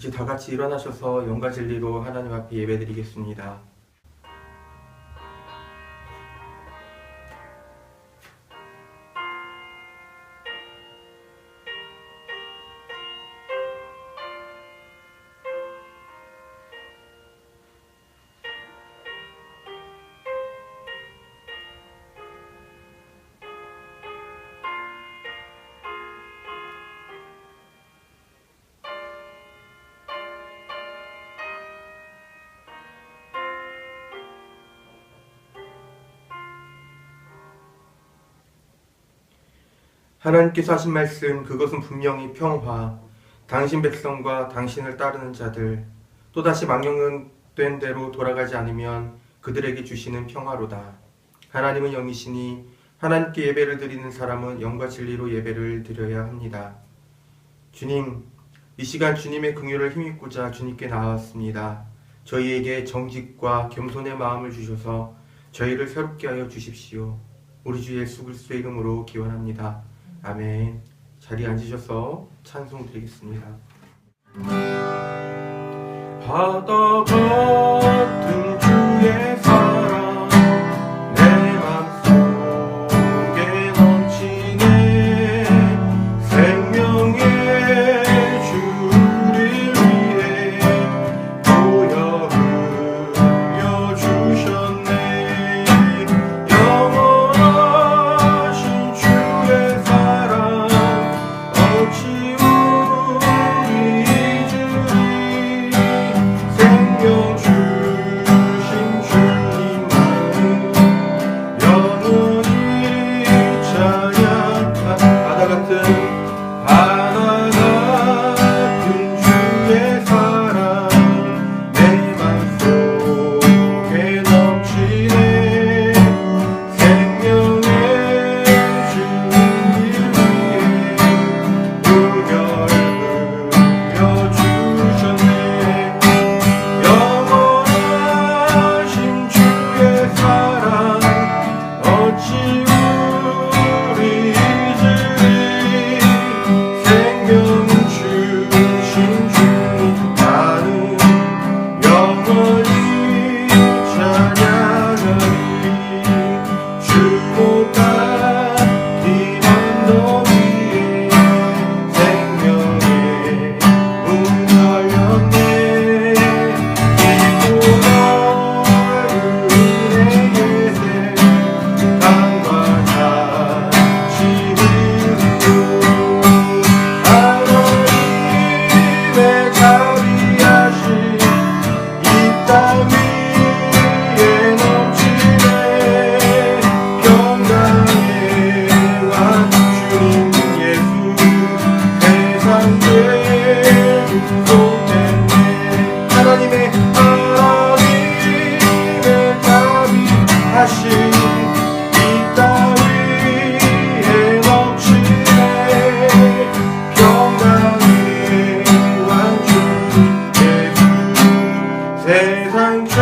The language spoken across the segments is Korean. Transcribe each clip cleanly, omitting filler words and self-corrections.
이제 다 같이 일어나셔서 영과 진리로 하나님 앞에 예배드리겠습니다. 하나님께서 하신 말씀, 그것은 분명히 평화, 당신 백성과 당신을 따르는 자들, 또다시 망령된 대로 돌아가지 않으면 그들에게 주시는 평화로다. 하나님은 영이시니 하나님께 예배를 드리는 사람은 영과 진리로 예배를 드려야 합니다. 주님, 이 시간 주님의 긍휼을 힘입고자 주님께 나왔습니다. 저희에게 정직과 겸손의 마음을 주셔서 저희를 새롭게 하여 주십시오. 우리 주 예수 그리스도의 이름으로 기원합니다. 아멘. 자리에 앉으셔서 찬송 드리겠습니다. 바다 같은 주의 사랑 내 맘속에 넘치네. 생명의 주를 위해 보여 흘려 주셨네. 영원하신 주의 사랑 어찌 우리 잊으리. 생명 주신 주님만을 영원히 찬양. 바다 같은 주의 사랑 내 맘속에 넘치네. 생명의 주를 위해 우결을 흘려 주셨네. 영원하신 주의 사랑 어찌 우리 잊으리. 생명 주신 주님 나는 영원히 찬양하리. 주보다 기만 너위에 생명의 문 열렸네. 깊고 넓은 은혜의 강과 같이 흐르고 하나님의 자비하신 이 땅 위에 넘치네. 평강의 왕 주님 예수 세상 죄 속했네. 하나님의 자비하신 이 땅 위에 넘치네. 평강의 왕 주님 예수 세상 죄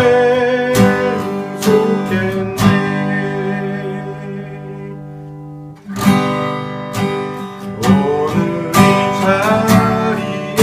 속했네. 오늘 이 자리에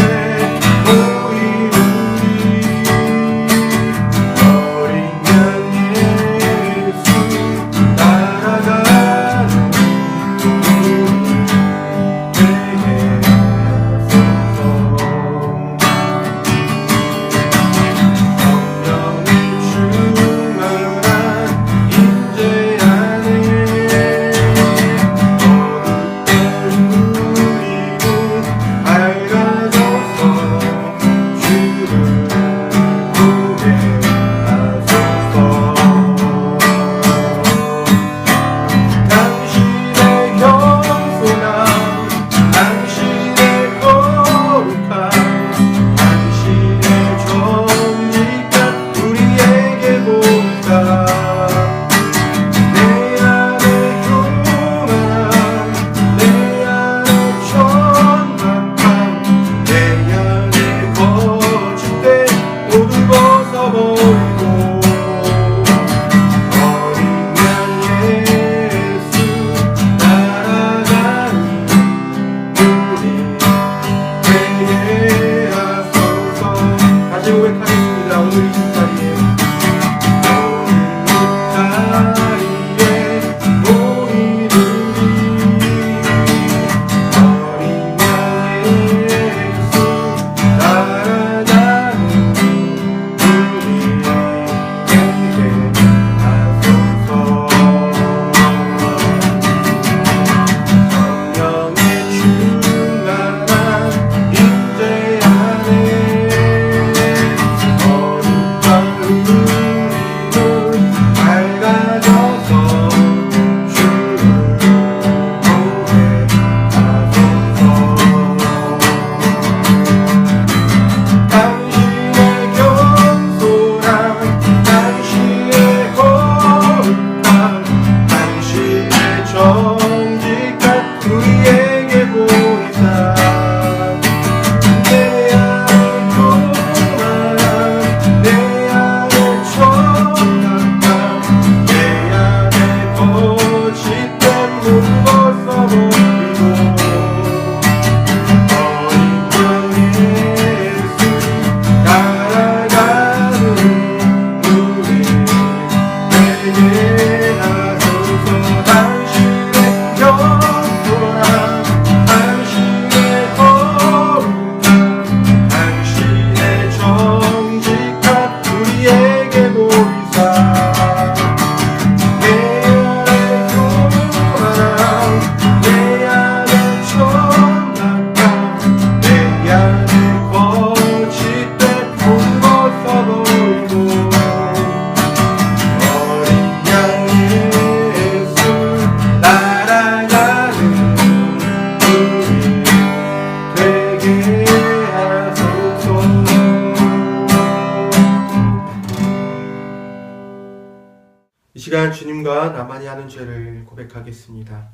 시간 주님과 나만이 하는 죄를 고백하겠습니다.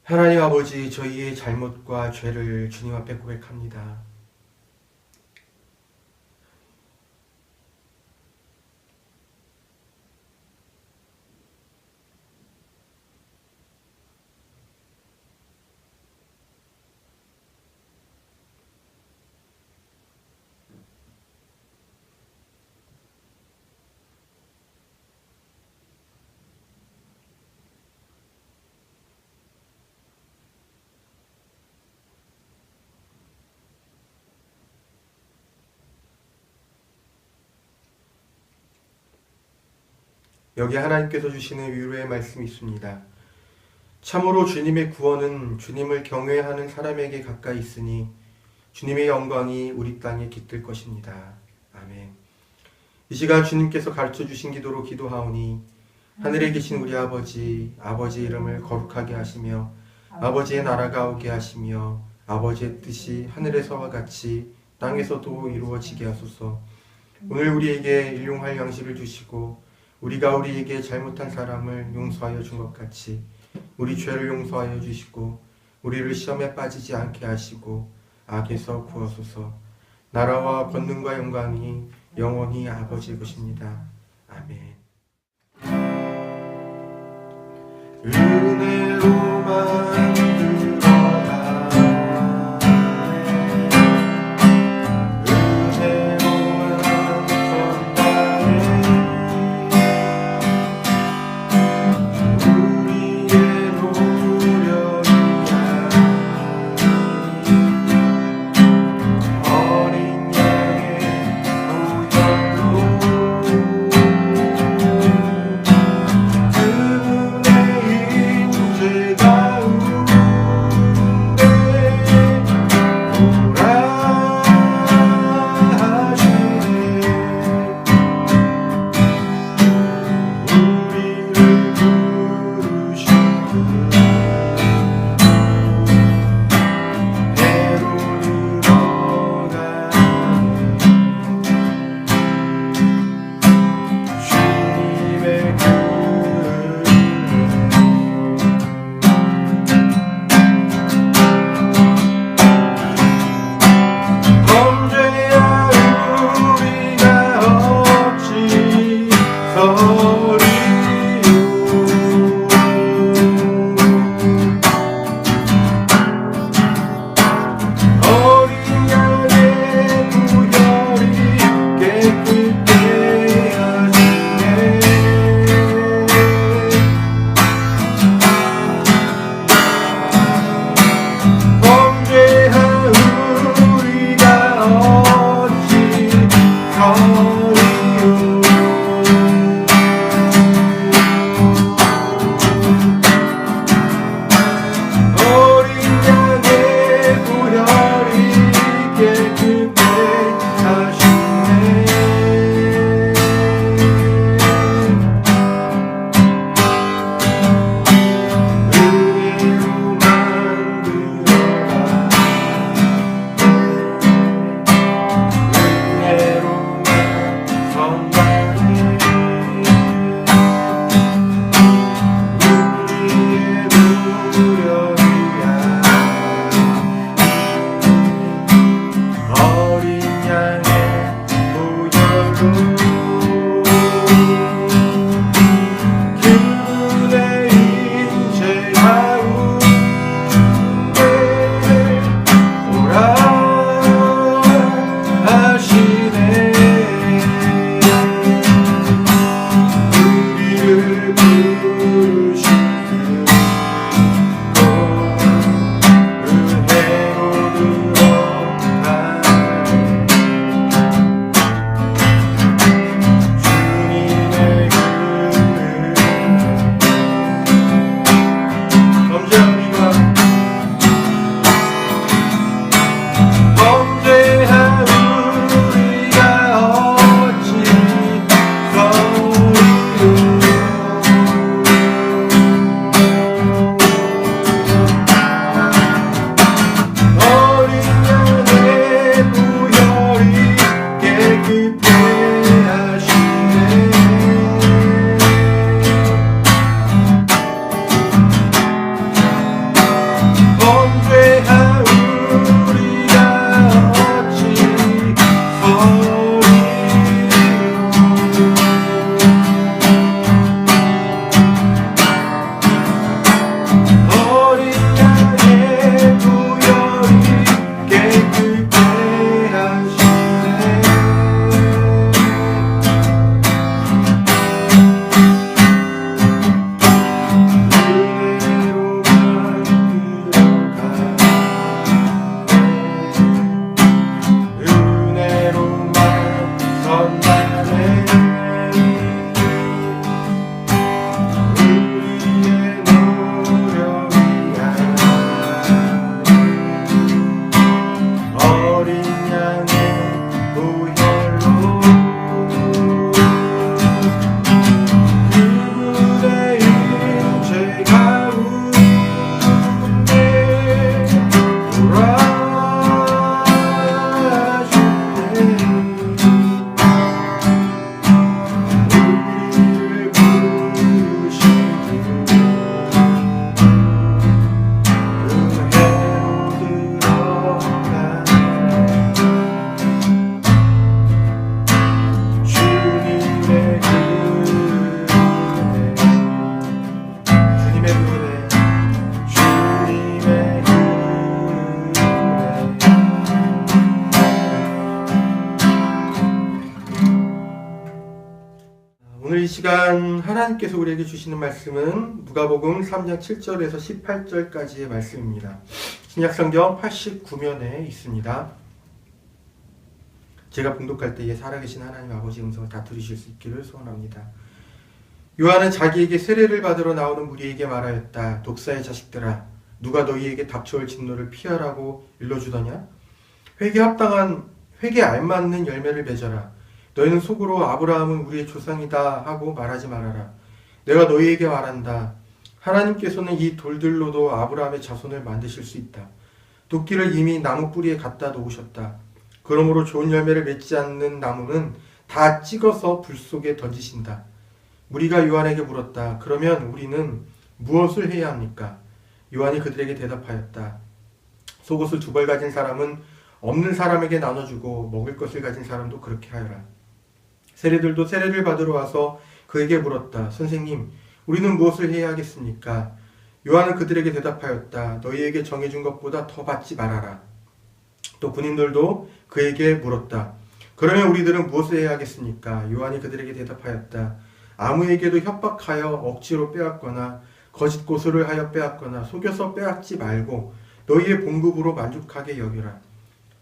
하나님 아버지, 저희의 잘못과 죄를 주님 앞에 고백합니다. 여기 하나님께서 주시는 위로의 말씀이 있습니다. 참으로 주님의 구원은 주님을 경외하는 사람에게 가까이 있으니 주님의 영광이 우리 땅에 깃들 것입니다. 아멘. 이 시간 주님께서 가르쳐 주신 기도로 기도하오니 하늘에 계신 우리 아버지, 아버지의 이름을 거룩하게 하시며 아버지의 나라가 오게 하시며 아버지의 뜻이 하늘에서와 같이 땅에서도 이루어지게 하소서. 오늘 우리에게 일용할 양식을 주시고 우리가 우리에게 잘못한 사람을 용서하여 준 것 같이 우리 죄를 용서하여 주시고 우리를 시험에 빠지지 않게 하시고 악에서 구하소서. 나라와 권능과 영광이 영원히 아버지의 것입니다. 아멘. 은혜로만 들어가네 은혜로만 전가해 우리의 노력이 아닌 어린 양의 보혈로 그분의 인재가 시간 하나님께서 우리에게 주시는 말씀은 누가복음 3장 7절에서 18절까지의 말씀입니다. 신약성경 89면에 있습니다. 제가 봉독할 때에 살아계신 하나님 아버지 음성을 다 들으실 수 있기를 소원합니다. 요한은 자기에게 세례를 받으러 나오는 무리에게 말하였다. 독사의 자식들아, 누가 너희에게 닥쳐올 진노를 피하라고 일러주더냐? 회개에 알맞는 열매를 맺어라. 너희는 속으로 아브라함은 우리의 조상이다 하고 말하지 말아라. 내가 너희에게 말한다. 하나님께서는 이 돌들로도 아브라함의 자손을 만드실 수 있다. 도끼를 이미 나무 뿌리에 갖다 놓으셨다. 그러므로 좋은 열매를 맺지 않는 나무는 다 찍어서 불 속에 던지신다. 무리가 요한에게 물었다. 그러면 우리는 무엇을 해야 합니까? 요한이 그들에게 대답하였다. 속옷을 2벌 가진 사람은 없는 사람에게 나눠주고 먹을 것을 가진 사람도 그렇게 하여라. 세리들도 세례를 받으러 와서 그에게 물었다. 선생님, 우리는 무엇을 해야 하겠습니까? 요한은 그들에게 대답하였다. 너희에게 정해준 것보다 더 받지 말아라. 또 군인들도 그에게 물었다. 그러면 우리들은 무엇을 해야 하겠습니까? 요한이 그들에게 대답하였다. 아무에게도 협박하여 억지로 빼앗거나 거짓 고소를 하여 빼앗거나 속여서 빼앗지 말고 너희의 봉급으로 만족하게 여겨라.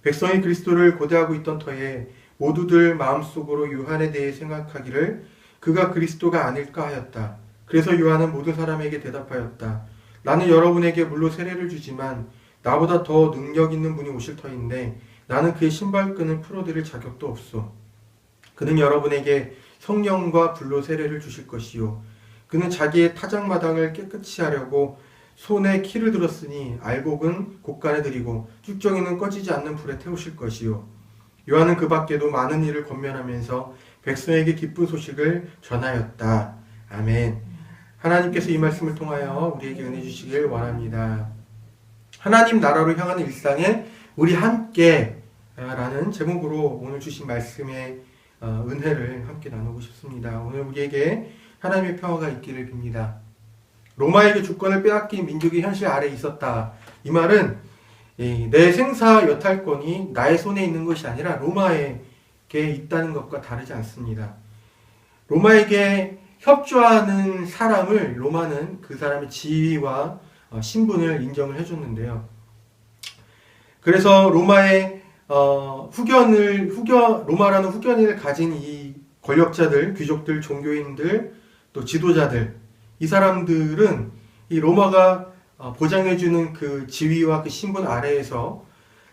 백성이 그리스도를 고대하고 있던 터에 모두들 마음속으로 요한에 대해 생각하기를 그가 그리스도가 아닐까 하였다. 그래서 요한은 모든 사람에게 대답하였다. 나는 여러분에게 물로 세례를 주지만 나보다 더 능력 있는 분이 오실 터인데 나는 그의 신발끈을 풀어드릴 자격도 없소. 그는 여러분에게 성령과 불로 세례를 주실 것이요. 그는 자기의 타작마당을 깨끗이 하려고 손에 키를 들었으니 알곡은 곳간에 들이고 쭉정이는 꺼지지 않는 불에 태우실 것이요. 요한은 그 밖에도 많은 일을 권면하면서 백성에게 기쁜 소식을 전하였다. 아멘. 하나님께서 이 말씀을 통하여 우리에게 은혜 주시길 원합니다. 하나님 나라로 향하는 일상에 우리 함께 라는 제목으로 오늘 주신 말씀의 은혜를 함께 나누고 싶습니다. 오늘 우리에게 하나님의 평화가 있기를 빕니다. 로마에게 주권을 빼앗긴 민족이 현실 아래 있었다. 이 말은 내 생사 여탈권이 나의 손에 있는 것이 아니라 로마에게 있다는 것과 다르지 않습니다. 로마에게 협조하는 사람을 로마는 그 사람의 지위와 신분을 인정을 해줬는데요. 그래서 로마의 로마라는 후견을 가진 이 권력자들, 귀족들, 종교인들, 또 지도자들, 이 사람들은 이 로마가 보장해주는 그 지위와 그 신분 아래에서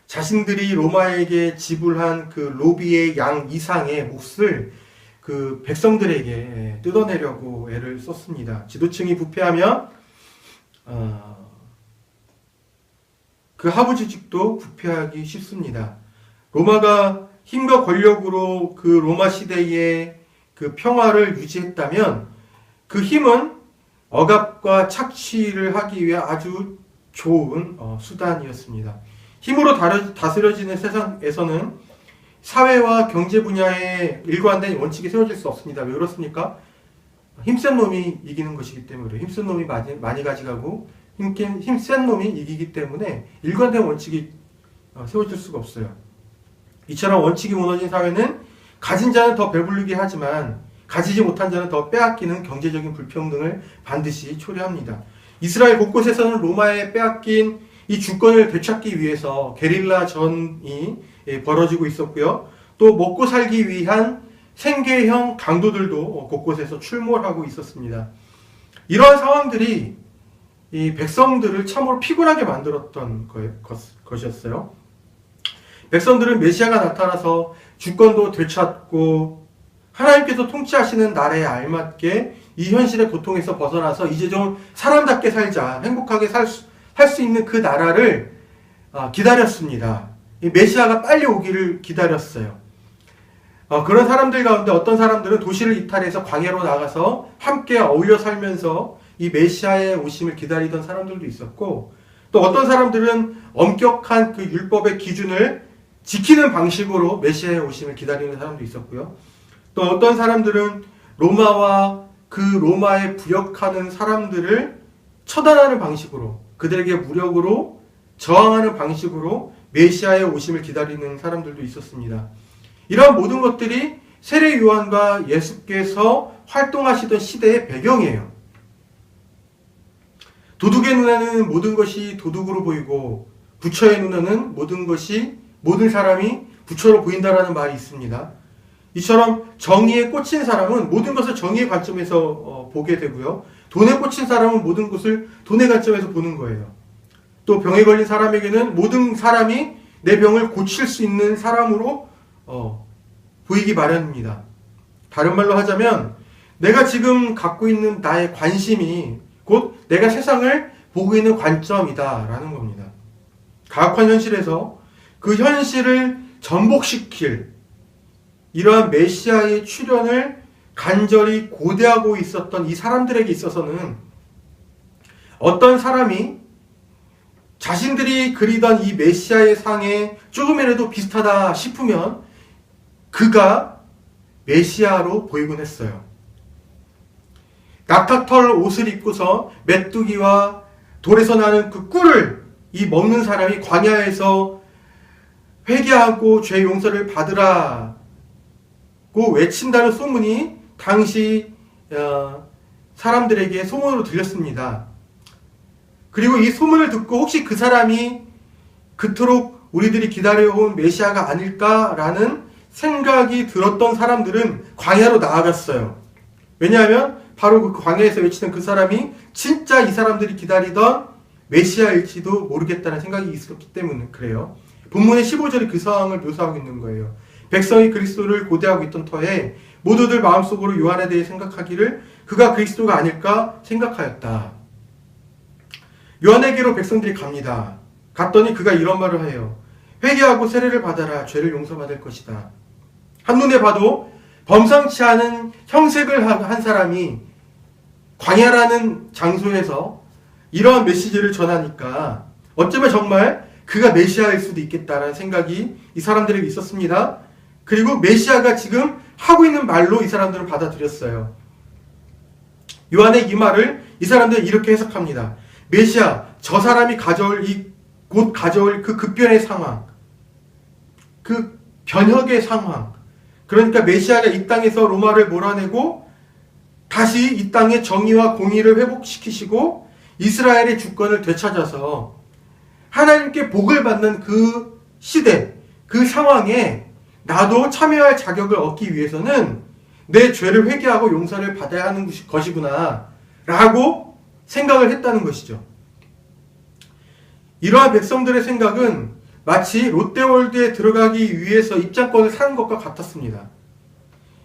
자신들이 로마에게 지불한 그 로비의 양 이상의 몫을 그 백성들에게 뜯어내려고 애를 썼습니다. 지도층이 부패하면 그 하부지직도 부패하기 쉽습니다. 로마가 힘과 권력으로 그 로마 시대의 그 평화를 유지했다면 그 힘은 억압과 착취를 하기 위해 아주 좋은 수단이었습니다. 힘으로 다스려지는 세상에서는 사회와 경제 분야에 일관된 원칙이 세워질 수 없습니다. 왜 그렇습니까? 힘센 놈이 이기는 것이기 때문에 그래요. 힘센 놈이 많이 가져가고 힘센 놈이 이기기 때문에 일관된 원칙이 세워질 수가 없어요. 이처럼 원칙이 무너진 사회는 가진 자는 더 배부르게 하지만 가지지 못한 자는 더 빼앗기는 경제적인 불평등을 반드시 초래합니다. 이스라엘 곳곳에서는 로마에 빼앗긴 이 주권을 되찾기 위해서 게릴라 전이 벌어지고 있었고요. 또 먹고 살기 위한 생계형 강도들도 곳곳에서 출몰하고 있었습니다. 이러한 상황들이 이 백성들을 참으로 피곤하게 만들었던 것이었어요. 백성들은 메시아가 나타나서 주권도 되찾고 하나님께서 통치하시는 나라에 알맞게 이 현실의 고통에서 벗어나서 이제 좀 사람답게 살자, 행복하게 할 수 있는 그 나라를 기다렸습니다. 이 메시아가 빨리 오기를 기다렸어요. 그런 사람들 가운데 어떤 사람들은 도시를 이탈해서 광야로 나가서 함께 어울려 살면서 이 메시아의 오심을 기다리던 사람들도 있었고, 또 어떤 사람들은 엄격한 그 율법의 기준을 지키는 방식으로 메시아의 오심을 기다리는 사람도 있었고요. 또 어떤 사람들은 로마와 그 로마에 부역하는 사람들을 처단하는 방식으로, 그들에게 무력으로 저항하는 방식으로 메시아의 오심을 기다리는 사람들도 있었습니다. 이러한 모든 것들이 세례 요한과 예수께서 활동하시던 시대의 배경이에요. 도둑의 눈에는 모든 것이 도둑으로 보이고 부처의 눈에는 모든 사람이 부처로 보인다라는 말이 있습니다. 이처럼 정의에 꽂힌 사람은 모든 것을 정의의 관점에서 보게 되고요. 돈에 꽂힌 사람은 모든 것을 돈의 관점에서 보는 거예요. 또 병에 걸린 사람에게는 모든 사람이 내 병을 고칠 수 있는 사람으로 보이기 마련입니다. 다른 말로 하자면 내가 지금 갖고 있는 나의 관심이 곧 내가 세상을 보고 있는 관점이다라는 겁니다. 가혹한 현실에서 그 현실을 전복시킬 이러한 메시아의 출현을 간절히 고대하고 있었던 이 사람들에게 있어서는 어떤 사람이 자신들이 그리던 이 메시아의 상에 조금이라도 비슷하다 싶으면 그가 메시아로 보이곤 했어요. 낙타털 옷을 입고서 메뚜기와 돌에서 나는 그 꿀을 먹는 사람이 광야에서 회개하고 죄 용서를 받으라고 외친다는 소문이 당시 사람들에게 소문으로 들렸습니다. 그리고 이 소문을 듣고 혹시 그 사람이 그토록 우리들이 기다려온 메시아가 아닐까라는 생각이 들었던 사람들은 광야로 나아갔어요. 왜냐하면 바로 그 광야에서 외치는 그 사람이 진짜 이 사람들이 기다리던 메시아일지도 모르겠다는 생각이 있었기 때문에 그래요. 본문의 15절이 그 상황을 묘사하고 있는 거예요. 백성이 그리스도를 고대하고 있던 터에 모두들 마음속으로 요한에 대해 생각하기를 그가 그리스도가 아닐까 생각하였다. 요한에게로 백성들이 갑니다. 갔더니 그가 이런 말을 해요. 회개하고 세례를 받아라. 죄를 용서받을 것이다. 한눈에 봐도 범상치 않은 형색을 한 사람이 광야라는 장소에서 이러한 메시지를 전하니까 어쩌면 정말 그가 메시아일 수도 있겠다라는 생각이 이 사람들에게 있었습니다. 그리고 메시아가 지금 하고 있는 말로 이 사람들은 받아들였어요. 요한의 이 말을 이 사람들은 이렇게 해석합니다. 메시아, 저 사람이 곧 가져올 그 급변의 상황, 그 변혁의 상황, 그러니까 메시아가 이 땅에서 로마를 몰아내고 다시 이 땅의 정의와 공의를 회복시키시고 이스라엘의 주권을 되찾아서 하나님께 복을 받는 그 시대, 그 상황에 나도 참여할 자격을 얻기 위해서는 내 죄를 회개하고 용서를 받아야 하는 것이구나 라고 생각을 했다는 것이죠. 이러한 백성들의 생각은 마치 롯데월드에 들어가기 위해서 입장권을 사는 것과 같았습니다.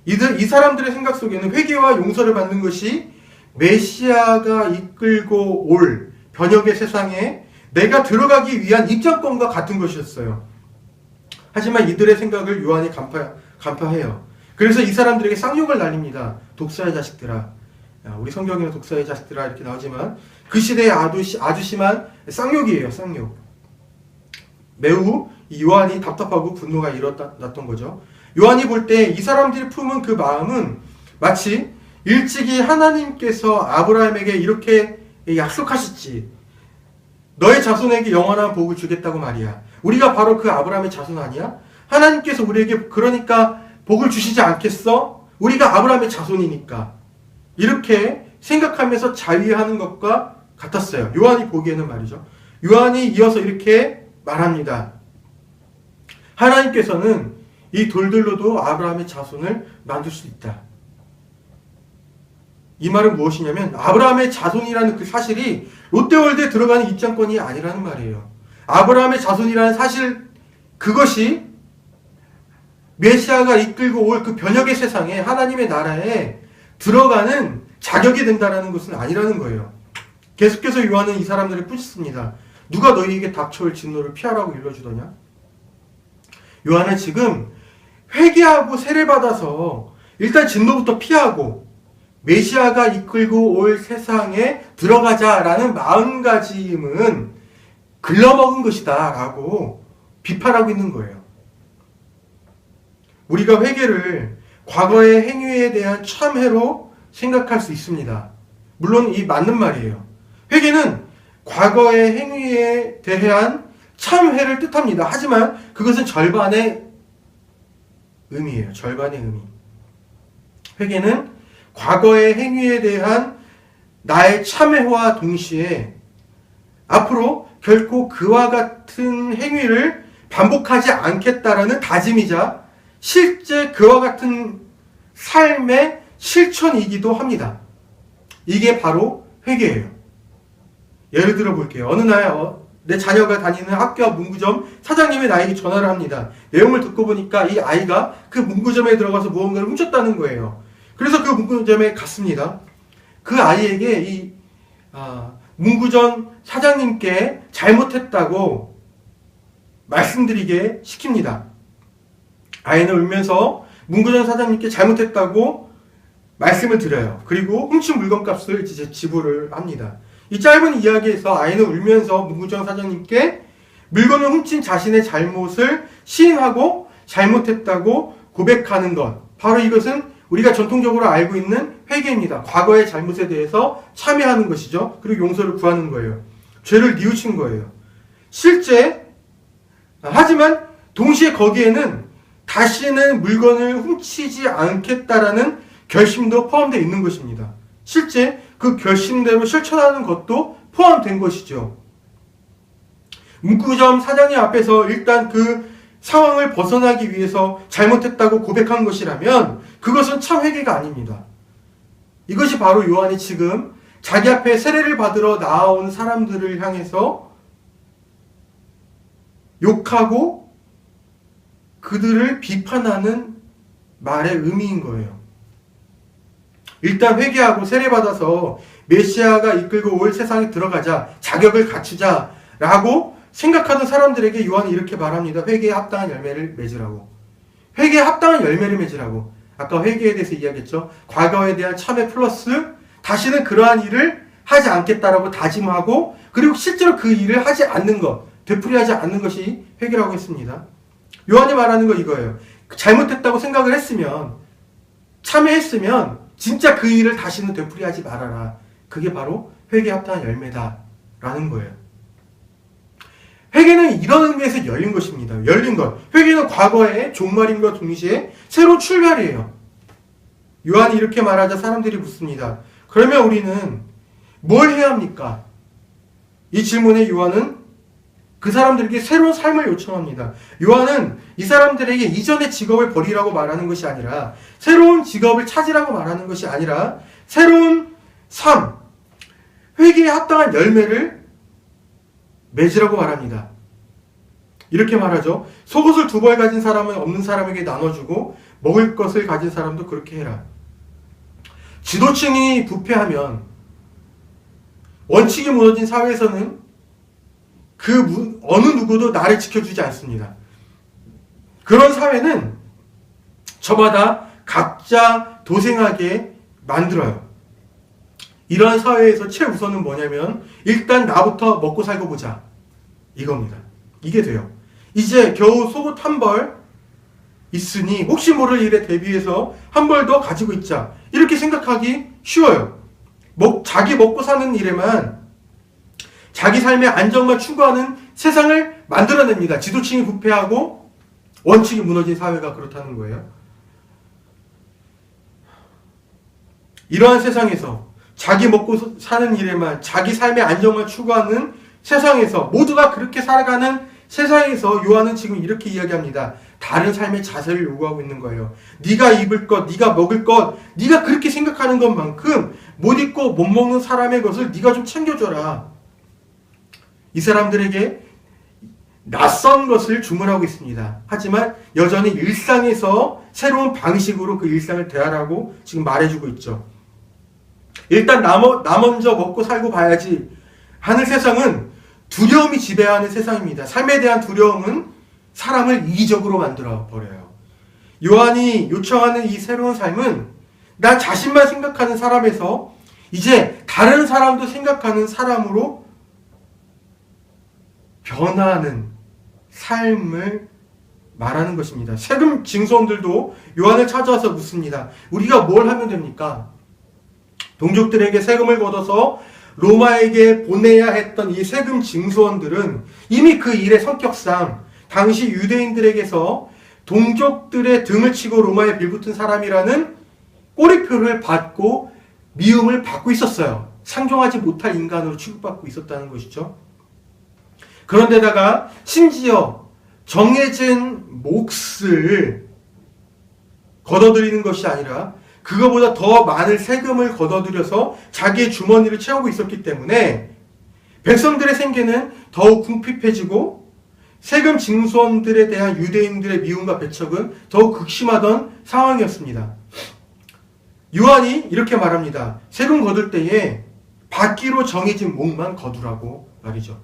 이 사람들의 생각 속에는 회개와 용서를 받는 것이 메시아가 이끌고 올 변혁의 세상에 내가 들어가기 위한 입장권과 같은 것이었어요. 하지만 이들의 생각을 요한이 간파해요. 그래서 이 사람들에게 쌍욕을 날립니다. 독사의 자식들아. 우리 성경에는 독사의 자식들아 이렇게 나오지만 그 시대에 아주 심한 쌍욕이에요. 쌍욕. 매우 이 요한이 답답하고 분노가 일어났던 거죠. 요한이 볼 때 이 사람들이 품은 그 마음은 마치 일찍이 하나님께서 아브라함에게 이렇게 약속하셨지. 너의 자손에게 영원한 복을 주겠다고 말이야. 우리가 바로 그 아브라함의 자손 아니야? 하나님께서 우리에게 그러니까 복을 주시지 않겠어? 우리가 아브라함의 자손이니까. 이렇게 생각하면서 자위하는 것과 같았어요. 요한이 보기에는 말이죠. 요한이 이어서 이렇게 말합니다. 하나님께서는 이 돌들로도 아브라함의 자손을 만들 수 있다. 이 말은 무엇이냐면 아브라함의 자손이라는 그 사실이 롯데월드에 들어가는 입장권이 아니라는 말이에요. 아브라함의 자손이라는 사실 그것이 메시아가 이끌고 올 그 변혁의 세상에 하나님의 나라에 들어가는 자격이 된다는 것은 아니라는 거예요. 계속해서 요한은 이 사람들을 꾸짖습니다. 누가 너희에게 닥쳐올 진노를 피하라고 일러주더냐? 요한은 지금 회개하고 세례받아서 일단 진노부터 피하고 메시아가 이끌고 올 세상에 들어가자라는 마음가짐은 글러먹은 것이다 라고 비판하고 있는 거예요. 우리가 회개를 과거의 행위에 대한 참회로 생각할 수 있습니다. 물론 이 맞는 말이에요. 회개는 과거의 행위에 대한 참회를 뜻합니다. 하지만 그것은 절반의 의미예요. 절반의 의미. 회개는 과거의 행위에 대한 나의 참회와 동시에 앞으로 결코 그와 같은 행위를 반복하지 않겠다라는 다짐이자 실제 그와 같은 삶의 실천이기도 합니다. 이게 바로 회개예요. 예를 들어 볼게요. 어느 날 내 자녀가 다니는 학교와 문구점 사장님이 나에게 전화를 합니다. 내용을 듣고 보니까 이 아이가 그 문구점에 들어가서 무언가를 훔쳤다는 거예요. 그래서 그 문구점에 갔습니다. 그 아이에게 이 문구점 사장님께 잘못했다고 말씀드리게 시킵니다. 아이는 울면서 문구점 사장님께 잘못했다고 말씀을 드려요. 그리고 훔친 물건값을 이제 지불을 합니다. 이 짧은 이야기에서 아이는 울면서 문구점 사장님께 물건을 훔친 자신의 잘못을 시인하고 잘못했다고 고백하는 것. 바로 이것은 우리가 전통적으로 알고 있는 회개입니다. 과거의 잘못에 대해서 참회하는 것이죠. 그리고 용서를 구하는 거예요. 죄를 뉘우친 거예요. 하지만 동시에 거기에는 다시는 물건을 훔치지 않겠다라는 결심도 포함되어 있는 것입니다. 실제 그 결심대로 실천하는 것도 포함된 것이죠. 문구점 사장님 앞에서 일단 그 상황을 벗어나기 위해서 잘못했다고 고백한 것이라면 그것은 참 회개가 아닙니다. 이것이 바로 요한이 지금 자기 앞에 세례를 받으러 나아온 사람들을 향해서 욕하고 그들을 비판하는 말의 의미인 거예요. 일단 회개하고 세례받아서 메시아가 이끌고 올 세상에 들어가자, 자격을 갖추자라고 생각하던 사람들에게 요한이 이렇게 말합니다. 회개에 합당한 열매를 맺으라고. 회개에 합당한 열매를 맺으라고. 아까 회개에 대해서 이야기했죠. 과거에 대한 참회 플러스 다시는 그러한 일을 하지 않겠다라고 다짐하고 그리고 실제로 그 일을 하지 않는 것, 되풀이하지 않는 것이 회개라고 했습니다. 요한이 말하는 거 이거예요. 잘못했다고 생각을 했으면, 참회했으면 진짜 그 일을 다시는 되풀이하지 말아라. 그게 바로 회개에 합당한 열매다라는 거예요. 회개는 이런 의미에서 열린 것입니다. 열린 것. 회개는 과거의 종말임과 동시에 새로운 출발이에요. 요한이 이렇게 말하자 사람들이 묻습니다. 그러면 우리는 뭘 해야 합니까? 이 질문에 요한은 그 사람들에게 새로운 삶을 요청합니다. 요한은 이 사람들에게 이전의 직업을 버리라고 말하는 것이 아니라 새로운 직업을 찾으라고 말하는 것이 아니라 새로운 삶, 회개에 합당한 열매를 맺으라고 말합니다. 이렇게 말하죠. 속옷을 2벌 가진 사람은 없는 사람에게 나눠주고 먹을 것을 가진 사람도 그렇게 해라. 지도층이 부패하면 원칙이 무너진 사회에서는 어느 누구도 나를 지켜주지 않습니다. 그런 사회는 저마다 각자 도생하게 만들어요. 이러한 사회에서 최우선은 뭐냐면 일단 나부터 먹고 살고 보자. 이겁니다. 이게 돼요. 이제 겨우 속옷 1벌 있으니 혹시 모를 일에 대비해서 1벌 더 가지고 있자. 이렇게 생각하기 쉬워요. 자기 먹고 사는 일에만 자기 삶의 안정만 추구하는 세상을 만들어냅니다. 지도층이 부패하고 원칙이 무너진 사회가 그렇다는 거예요. 이러한 세상에서 자기 먹고 사는 일에만 자기 삶의 안정만 추구하는 세상에서 모두가 그렇게 살아가는 세상에서 요한은 지금 이렇게 이야기합니다. 다른 삶의 자세를 요구하고 있는 거예요. 네가 입을 것, 네가 먹을 것, 네가 그렇게 생각하는 것만큼 못 입고 못 먹는 사람의 것을 네가 좀 챙겨줘라. 이 사람들에게 낯선 것을 주문하고 있습니다. 하지만 여전히 일상에서 새로운 방식으로 그 일상을 대하라고 지금 말해주고 있죠. 일단 나 먼저 먹고 살고 봐야지 하는 세상은 두려움이 지배하는 세상입니다. 삶에 대한 두려움은 사람을 이기적으로 만들어 버려요. 요한이 요청하는 이 새로운 삶은 나 자신만 생각하는 사람에서 이제 다른 사람도 생각하는 사람으로 변화하는 삶을 말하는 것입니다. 세금 징수원들도 요한을 찾아와서 묻습니다. 우리가 뭘 하면 됩니까? 동족들에게 세금을 걷어서 로마에게 보내야 했던 이 세금 징수원들은 이미 그 일의 성격상 당시 유대인들에게서 동족들의 등을 치고 로마에 빌붙은 사람이라는 꼬리표를 받고 미움을 받고 있었어요. 상종하지 못할 인간으로 취급받고 있었다는 것이죠. 그런데다가 심지어 정해진 몫을 걷어들이는 것이 아니라 그거보다 더 많은 세금을 걷어들여서 자기의 주머니를 채우고 있었기 때문에 백성들의 생계는 더욱 궁핍해지고 세금 징수원들에 대한 유대인들의 미움과 배척은 더욱 극심하던 상황이었습니다. 요한이 이렇게 말합니다. 세금 거둘 때에 받기로 정해진 몫만 거두라고 말이죠.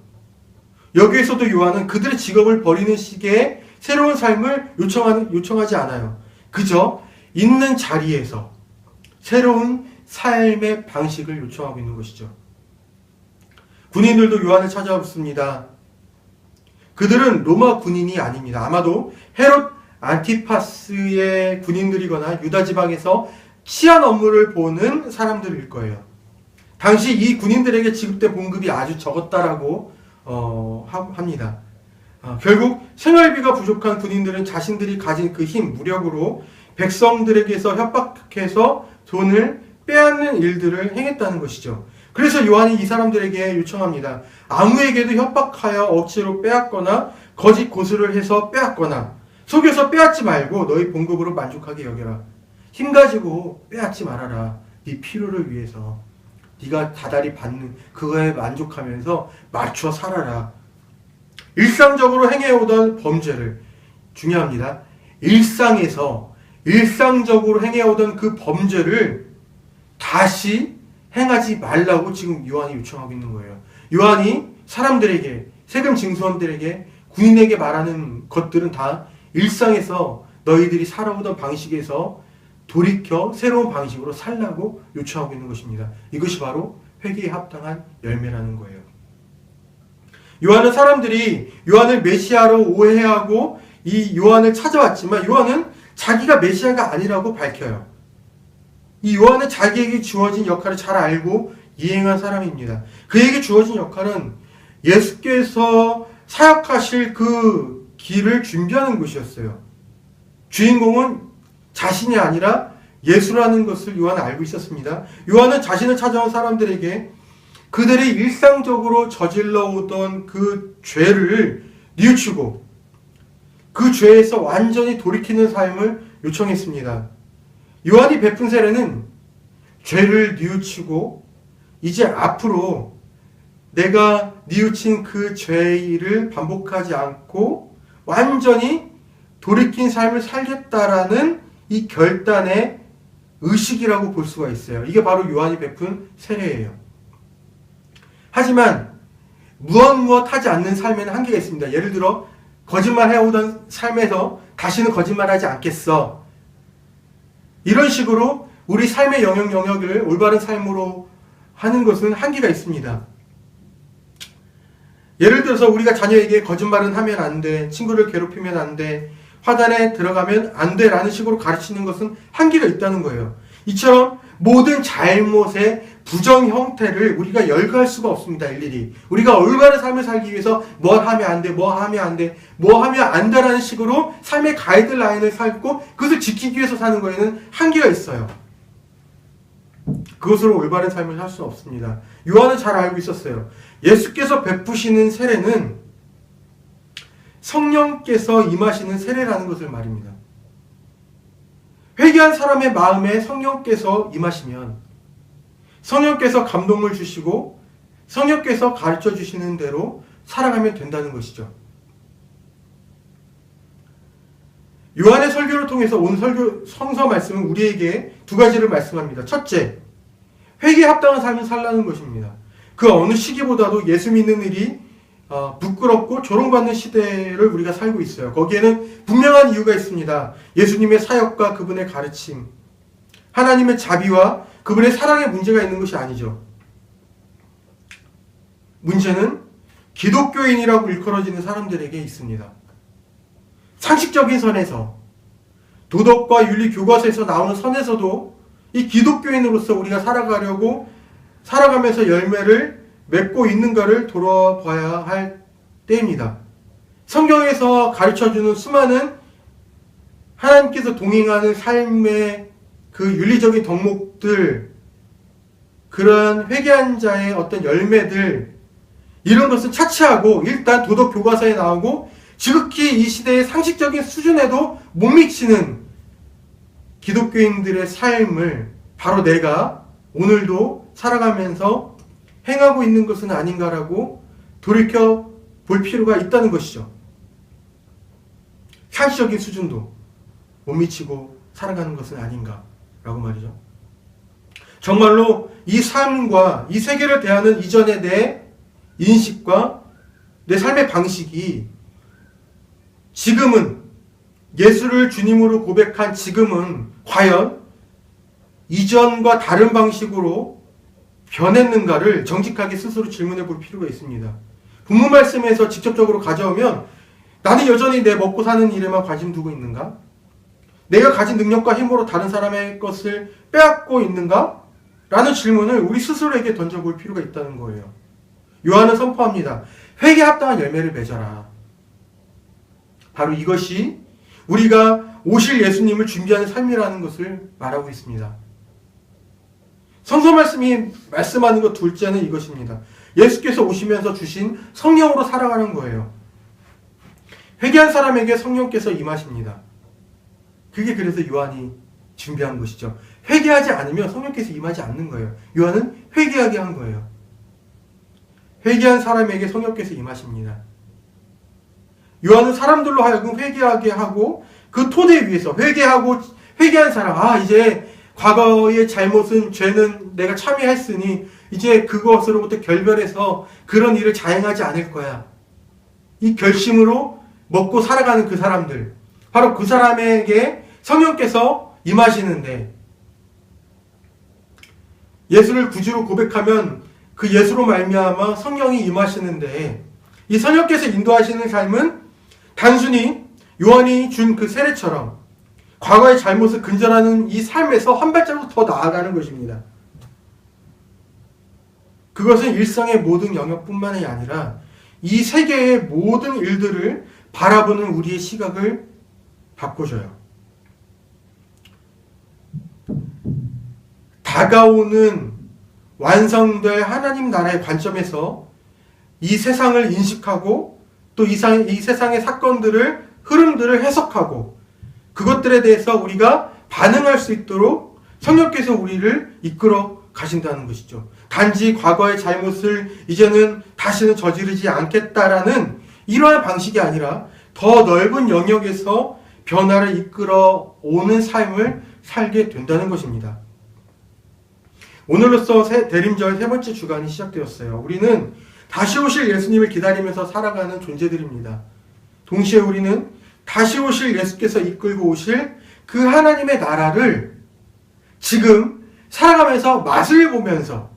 여기에서도 요한은 그들의 직업을 버리는 식의 새로운 삶을 요청하지 않아요. 그저 있는 자리에서 새로운 삶의 방식을 요청하고 있는 것이죠. 군인들도 요한을 찾아왔습니다. 그들은 로마 군인이 아닙니다. 아마도 헤롯 안티파스의 군인들이거나 유다 지방에서 치안 업무를 보는 사람들일 거예요. 당시 이 군인들에게 지급된 봉급이 아주 적었다라고 합니다. 결국 생활비가 부족한 군인들은 자신들이 가진 그 힘, 무력으로 백성들에게서 협박해서 돈을 빼앗는 일들을 행했다는 것이죠. 그래서 요한이 이 사람들에게 요청합니다. 아무에게도 협박하여 억지로 빼앗거나 거짓 고수를 해서 빼앗거나 속여서 빼앗지 말고 너희 봉급으로 만족하게 여겨라. 힘 가지고 빼앗지 말아라. 네 필요를 위해서. 네가 다달이 받는 그거에 만족하면서 맞춰 살아라. 일상적으로 행해오던 범죄를, 중요합니다. 일상적으로 행해오던 그 범죄를 다시 행하지 말라고 지금 요한이 요청하고 있는 거예요. 요한이 사람들에게, 세금 징수원들에게, 군인에게 말하는 것들은 다 일상에서 너희들이 살아오던 방식에서 돌이켜 새로운 방식으로 살라고 요청하고 있는 것입니다. 이것이 바로 회개에 합당한 열매라는 거예요. 요한은 사람들이 요한을 메시아로 오해하고 이 요한을 찾아왔지만 요한은 자기가 메시아가 아니라고 밝혀요. 이 요한은 자기에게 주어진 역할을 잘 알고 이행한 사람입니다. 그에게 주어진 역할은 예수께서 사역하실 그 길을 준비하는 것이었어요. 주인공은 자신이 아니라 예수라는 것을 요한은 알고 있었습니다. 요한은 자신을 찾아온 사람들에게 그들이 일상적으로 저질러 오던 그 죄를 뉘우치고 그 죄에서 완전히 돌이키는 삶을 요청했습니다. 요한이 베푼 세례는 죄를 뉘우치고 이제 앞으로 내가 뉘우친 그 죄를 반복하지 않고 완전히 돌이킨 삶을 살겠다라는 이 결단의 의식이라고 볼 수가 있어요. 이게 바로 요한이 베푼 세례예요. 하지만 무엇 하지 않는 삶에는 한계가 있습니다. 예를 들어 거짓말 해오던 삶에서 다시는 거짓말하지 않겠어. 이런 식으로 우리 삶의 영역을 올바른 삶으로 하는 것은 한계가 있습니다. 예를 들어서 우리가 자녀에게 거짓말은 하면 안 돼, 친구를 괴롭히면 안 돼, 화단에 들어가면 안 돼 라는 식으로 가르치는 것은 한계가 있다는 거예요. 이처럼 모든 잘못의 부정 형태를 우리가 열거할 수가 없습니다. 일일이. 우리가 올바른 삶을 살기 위해서 뭘 하면 안 돼, 뭐 하면 안 돼, 뭐 하면 안 돼라는 식으로 삶의 가이드라인을 살고 그것을 지키기 위해서 사는 거에는 한계가 있어요. 그것으로 올바른 삶을 살 수는 없습니다. 요한은 잘 알고 있었어요. 예수께서 베푸시는 세례는 성령께서 임하시는 세례라는 것을 말입니다. 회개한 사람의 마음에 성령께서 임하시면 성령께서 감동을 주시고 성령께서 가르쳐 주시는 대로 살아가면 된다는 것이죠. 요한의 설교를 통해서 오늘 성서 말씀은 우리에게 두 가지를 말씀합니다. 첫째, 회개에 합당한 삶을 살라는 것입니다. 그 어느 시기보다도 예수 믿는 일이 부끄럽고 조롱받는 시대를 우리가 살고 있어요. 거기에는 분명한 이유가 있습니다. 예수님의 사역과 그분의 가르침, 하나님의 자비와 그분의 사랑의 문제가 있는 것이 아니죠. 문제는 기독교인이라고 일컬어지는 사람들에게 있습니다. 상식적인 선에서, 도덕과 윤리 교과서에서 나오는 선에서도 이 기독교인으로서 우리가 살아가면서 열매를 맺고 있는가를 돌아봐야 할 때입니다. 성경에서 가르쳐주는 수많은 하나님께서 동행하는 삶의 그 윤리적인 덕목들, 그런 회개한 자의 어떤 열매들, 이런 것은 차치하고 일단 도덕 교과서에 나오고 지극히 이 시대의 상식적인 수준에도 못 미치는 기독교인들의 삶을 바로 내가 오늘도 살아가면서 행하고 있는 것은 아닌가라고 돌이켜 볼 필요가 있다는 것이죠. 상식적인 수준도 못 미치고 살아가는 것은 아닌가라고 말이죠. 정말로 이 삶과 이 세계를 대하는 이전의 내 인식과 내 삶의 방식이 지금은, 예수를 주님으로 고백한 지금은 과연 이전과 다른 방식으로 변했는가를 정직하게 스스로 질문해 볼 필요가 있습니다. 본문 말씀에서 직접적으로 가져오면 나는 여전히 내 먹고 사는 일에만 관심 두고 있는가? 내가 가진 능력과 힘으로 다른 사람의 것을 빼앗고 있는가? 라는 질문을 우리 스스로에게 던져볼 필요가 있다는 거예요. 요한은 선포합니다. 회개에 합당한 열매를 맺어라. 바로 이것이 우리가 오실 예수님을 준비하는 삶이라는 것을 말하고 있습니다. 성서 말씀이 말씀하는 것 둘째는 이것입니다. 예수께서 오시면서 주신 성령으로 살아가는 거예요. 회개한 사람에게 성령께서 임하십니다. 그게 그래서 요한이 준비한 것이죠. 회개하지 않으면 성령께서 임하지 않는 거예요. 요한은 회개하게 한 거예요. 회개한 사람에게 성령께서 임하십니다. 요한은 사람들로 하여금 회개하게 하고 그 토대 위에서 회개한 사람, 이제 과거의 잘못은, 죄는 내가 참여했으니 이제 그것으로부터 결별해서 그런 일을 자행하지 않을 거야. 이 결심으로 먹고 살아가는 그 사람들, 바로 그 사람에게 성령께서 임하시는데, 예수를 구주로 고백하면 그 예수로 말미암아 성령이 임하시는데, 이 성령께서 인도하시는 삶은 단순히 요한이 준 그 세례처럼 과거의 잘못을 근절하는 이 삶에서 한 발자국 더 나아가는 것입니다. 그것은 일상의 모든 영역뿐만이 아니라 이 세계의 모든 일들을 바라보는 우리의 시각을 바꿔줘요. 다가오는 완성될 하나님 나라의 관점에서 이 세상을 인식하고 또 이 세상의 사건들을, 흐름들을 해석하고 그것들에 대해서 우리가 반응할 수 있도록 성령께서 우리를 이끌어 가신다는 것이죠. 단지 과거의 잘못을 이제는 다시는 저지르지 않겠다라는 이러한 방식이 아니라 더 넓은 영역에서 변화를 이끌어 오는 삶을 살게 된다는 것입니다. 오늘로써 대림절 세 번째 주간이 시작되었어요. 우리는 다시 오실 예수님을 기다리면서 살아가는 존재들입니다. 동시에 우리는 다시 오실 예수께서 이끌고 오실 그 하나님의 나라를 지금 살아가면서 맛을 보면서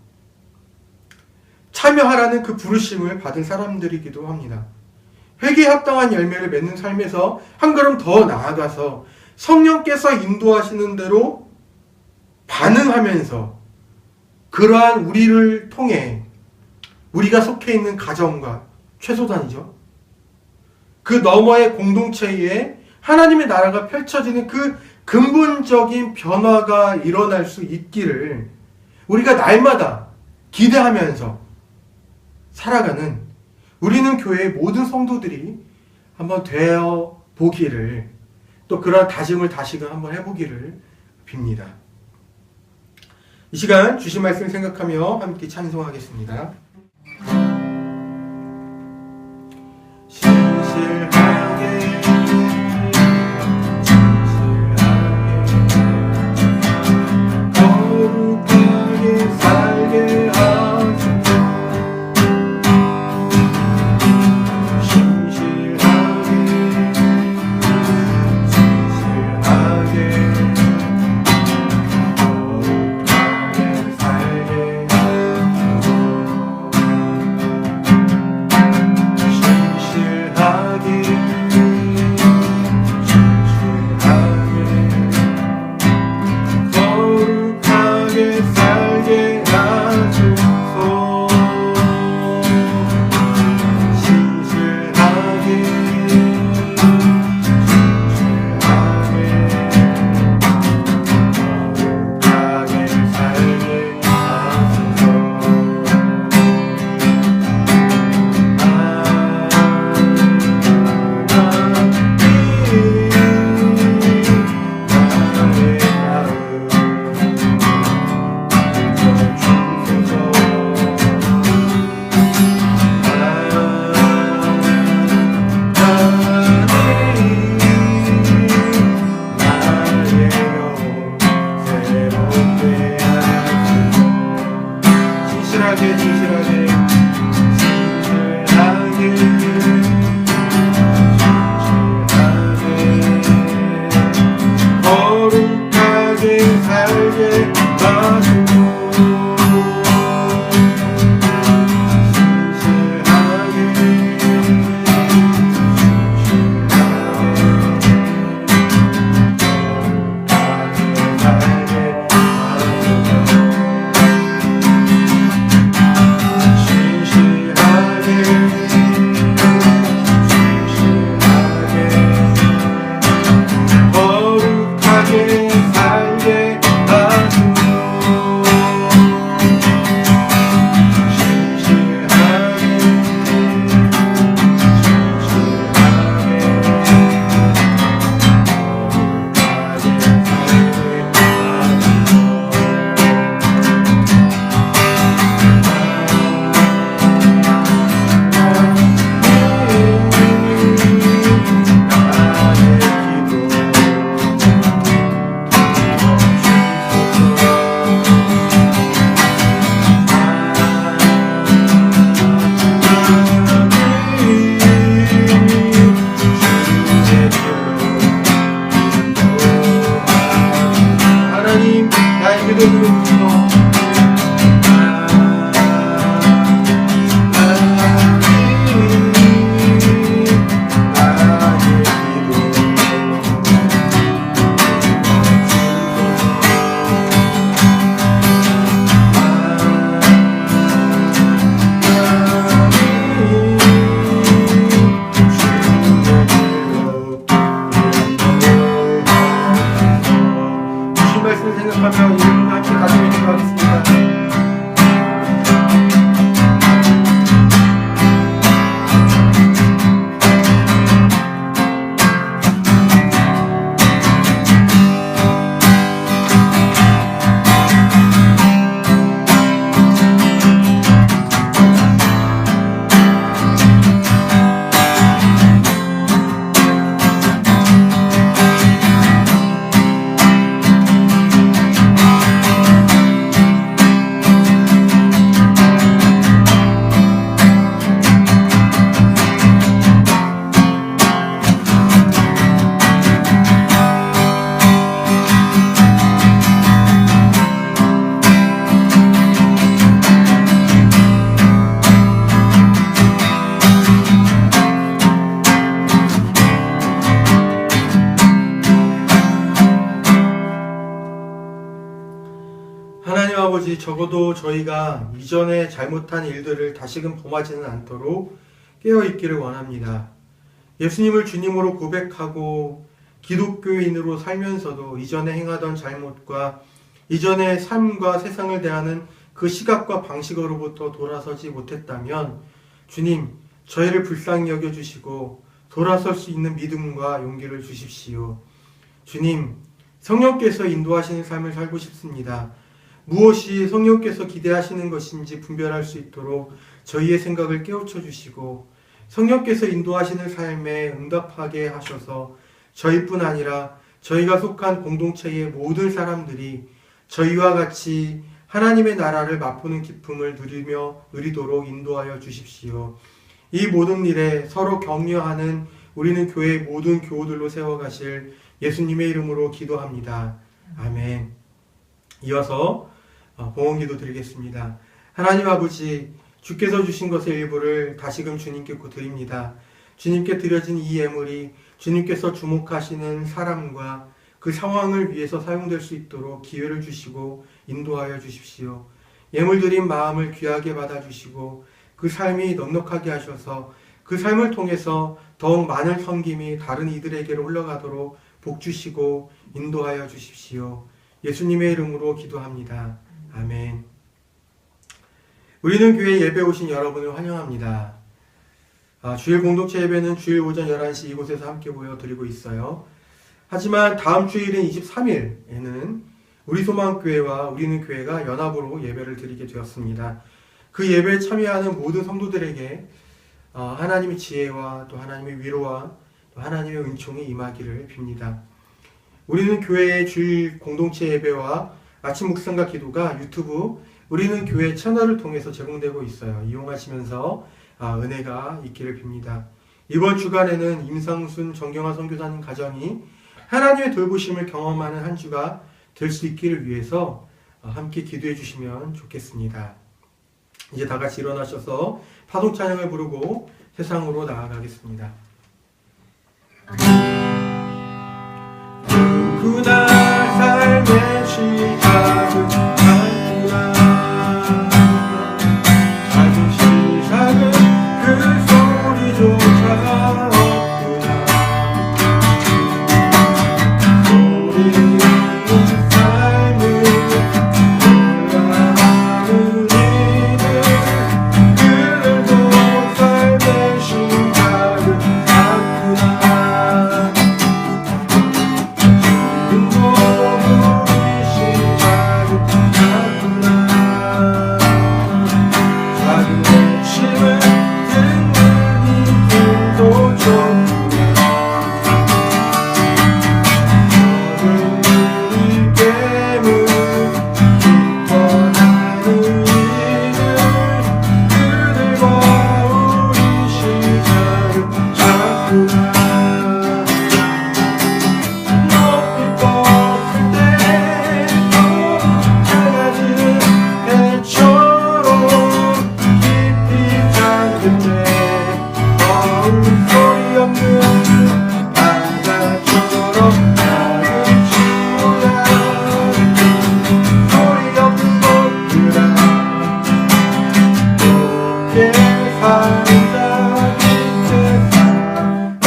참여하라는 그 부르심을 받은 사람들이기도 합니다. 회개에 합당한 열매를 맺는 삶에서 한 걸음 더 나아가서 성령께서 인도하시는 대로 반응하면서 그러한 우리를 통해 우리가 속해 있는 가정과 최소단이죠. 그 너머의 공동체에 하나님의 나라가 펼쳐지는 그 근본적인 변화가 일어날 수 있기를 우리가 날마다 기대하면서 살아가는 우리는 교회의 모든 성도들이 한번 되어 보기를, 또 그러한 다짐을 다시금 한번 해보기를 빕니다. 이 시간 주신 말씀 생각하며 함께 찬송하겠습니다. 신실하게 하나님 아버지, 적어도 저희가 이전에 잘못한 일들을 다시금 범하지는 않도록 깨어있기를 원합니다. 예수님을 주님으로 고백하고 기독교인으로 살면서도 이전에 행하던 잘못과 이전의 삶과 세상을 대하는 그 시각과 방식으로부터 돌아서지 못했다면 주님, 저희를 불쌍히 여겨주시고 돌아설 수 있는 믿음과 용기를 주십시오. 주님, 성령께서 인도하시는 삶을 살고 싶습니다. 무엇이 성령께서 기대하시는 것인지 분별할 수 있도록 저희의 생각을 깨우쳐 주시고 성령께서 인도하시는 삶에 응답하게 하셔서 저희뿐 아니라 저희가 속한 공동체의 모든 사람들이 저희와 같이 하나님의 나라를 맛보는 기쁨을 누리도록 인도하여 주십시오. 이 모든 일에 서로 격려하는 우리는 교회의 모든 교우들로 세워가실 예수님의 이름으로 기도합니다. 아멘. 이어서 봉헌기도 드리겠습니다. 하나님 아버지, 주께서 주신 것의 일부를 다시금 주님께 드립니다. 주님께 드려진 이 예물이 주님께서 주목하시는 사람과 그 상황을 위해서 사용될 수 있도록 기회를 주시고 인도하여 주십시오. 예물 드린 마음을 귀하게 받아주시고 그 삶이 넉넉하게 하셔서 그 삶을 통해서 더욱 많은 섬김이 다른 이들에게로 흘러가도록 복 주시고 인도하여 주십시오. 예수님의 이름으로 기도합니다. 아멘. 우리는 교회 예배 오신 여러분을 환영합니다. 주일 공동체 예배는 주일 오전 11시 이곳에서 함께 모여드리고 있어요. 하지만 다음 주일인 23일에는 우리 소망교회와 우리는 교회가 연합으로 예배를 드리게 되었습니다. 그 예배에 참여하는 모든 성도들에게 하나님의 지혜와 또 하나님의 위로와 또 하나님의 은총이 임하기를 빕니다. 우리는 교회의 주일 공동체 예배와 아침 묵상과 기도가 유튜브 우리는 교회 채널을 통해서 제공되고 있어요. 이용하시면서 은혜가 있기를 빕니다. 이번 주간에는 임상순 정경화 선교사님 가정이 하나님의 돌보심을 경험하는 한 주가 될 수 있기를 위해서 함께 기도해 주시면 좋겠습니다. 이제 다 같이 일어나셔서 파동 찬양을 부르고 세상으로 나아가겠습니다. 누구나 삶의 시작은 같구나. 작은 시작은 그 소리조차 없구나. 우리는 삶을 돌아가는 이들, 그들도 삶의 시작은 같구나. 지금도 우리 시작은 같구나. 작은 핵심을 듣는 이들도 좋구나. 우리 깨물 기뻐하는 이들, 그들과 우리 시작은 같구나. 높이 뻗을 때도 작아지는 해처럼 깊이 잠들 때 소리 없는 바다처럼 작은 친구야. 소리 없는 것들아 높게 살자. 깊게 살아.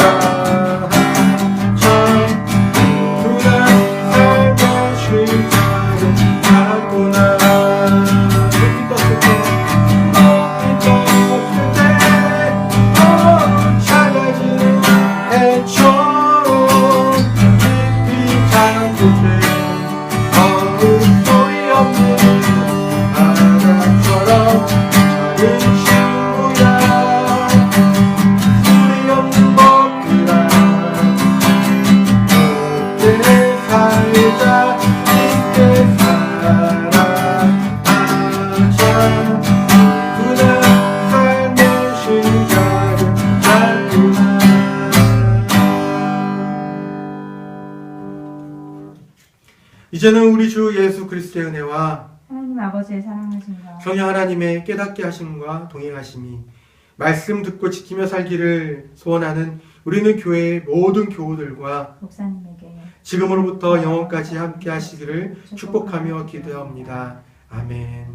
누구나 삶의 시작은 같구나. 높이 떴을 때 작아지는 해처럼 깊이 잠들 때 소리 없는 바다처럼 작은 친구야. 소리 없는 것들아 깊게 살자. 깊게 살아가자. 누구나 삶의 시작은 같구나. 이제는 우리 주 예수 그리스도의 은혜와 하나님 아버지의 사랑하심과 성령 하나님의 깨닫게 하심과 동행하심이 말씀 듣고 지키며 살기를 소원하는 우리는 교회의 모든 교우들과 목사님에게 지금으로부터 영원까지 함께 하시기를 축복하며 기도합니다. 아멘.